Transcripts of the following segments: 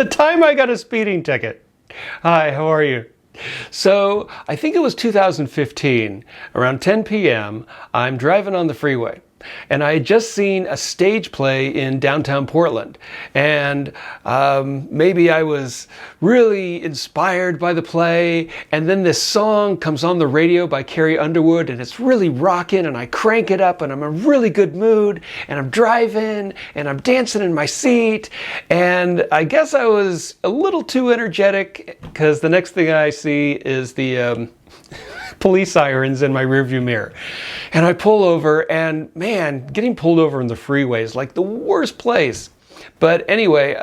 The time I got a speeding ticket. Hi, how are you? So, I think it was 2015, around 10 p.m., I'm driving on the freeway. And I had just seen a stage play in downtown Portland. And maybe I was really inspired by the play. And then this song comes on the radio by Carrie Underwood, and it's really rocking, and I crank it up, and I'm in a really good mood, and I'm driving, and I'm dancing in my seat. And I guess I was a little too energetic, because the next thing I see is the police sirens in my rearview mirror. And I pull over, and man, getting pulled over in the freeway is like the worst place. But anyway,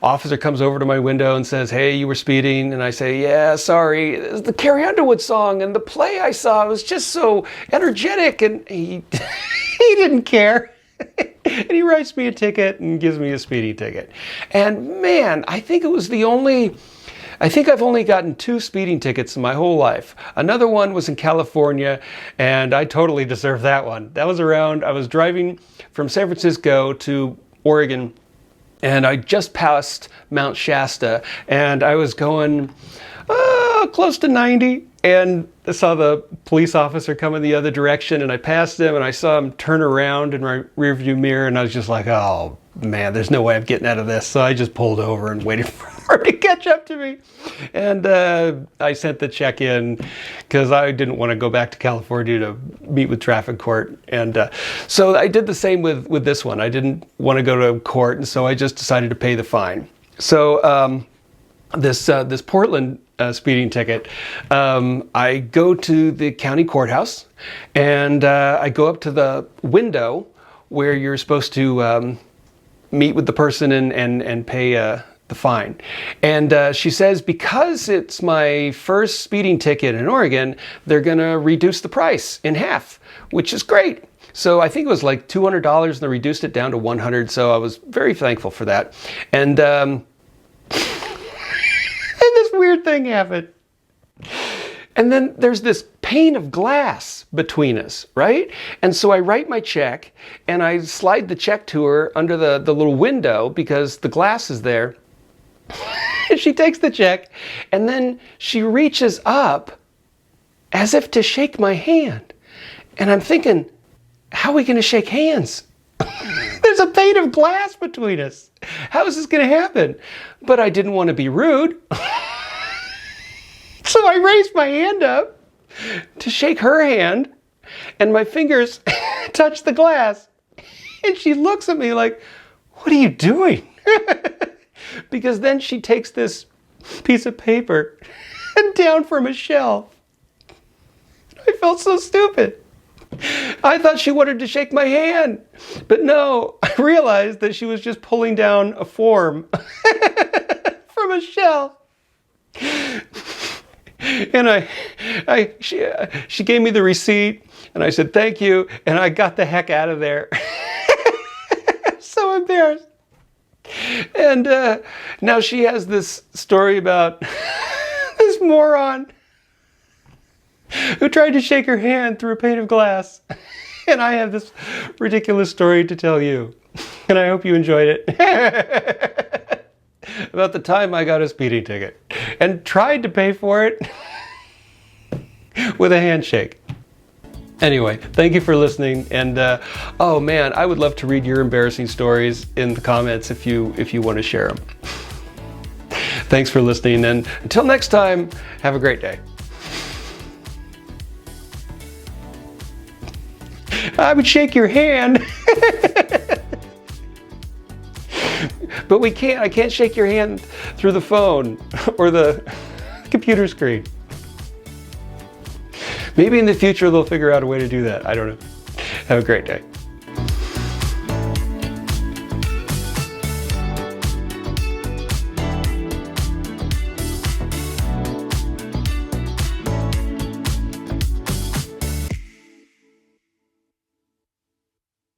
officer comes over to my window and says, "Hey, you were speeding." And I say, "Yeah, sorry. It was the Carrie Underwood song, and the play I saw was just so energetic." And he didn't care. And he writes me a ticket and gives me a speeding ticket. And man, I think I've only gotten 2 speeding tickets in my whole life. Another one was in California, and I totally deserved that one. That was I was driving from San Francisco to Oregon, and I just passed Mount Shasta, and I was going close to 90, and I saw the police officer coming the other direction, and I passed him, and I saw him turn around in my rearview mirror, and I was just like, oh man, there's no way I'm getting out of this. So I just pulled over and waited for her to catch up to me. And I sent the check in because I didn't want to go back to California to meet with traffic court. And so I did the same with this one. I didn't want to go to court, and so I just decided to pay the fine. So this Portland speeding ticket, I go to the county courthouse, and I go up to the window where you're supposed to meet with the person and pay the fine. And she says, because it's my first speeding ticket in Oregon, they're going to reduce the price in half, which is great. So I think it was like $200, and they reduced it down to $100. So I was very thankful for that. And this weird thing happened. And then there's this pane of glass between us, right? And so I write my check, and I slide the check to her under the little window because the glass is there. She takes the check, and then she reaches up as if to shake my hand. And I'm thinking, how are we going to shake hands? There's a pane of glass between us. How is this going to happen? But I didn't want to be rude. So I raised my hand up to shake her hand, and my fingers touch the glass. And she looks at me like, "What are you doing?" Because then she takes this piece of paper down from a shelf. I felt so stupid. I thought she wanted to shake my hand. But no, I realized that she was just pulling down a form from a shelf. And she gave me the receipt, and I said, "Thank you," and I got the heck out of there. So embarrassed. And now she has this story about this moron who tried to shake her hand through a pane of glass. And I have this ridiculous story to tell you. And I hope you enjoyed it. About the time I got a speeding ticket and tried to pay for it with a handshake. Anyway, thank you for listening, and oh man, I would love to read your embarrassing stories in the comments if you want to share them. Thanks for listening, and until next time, have a great day. I would shake your hand. But I can't shake your hand through the phone or the computer screen. Maybe in the future they'll figure out a way to do that. I don't know. Have a great day.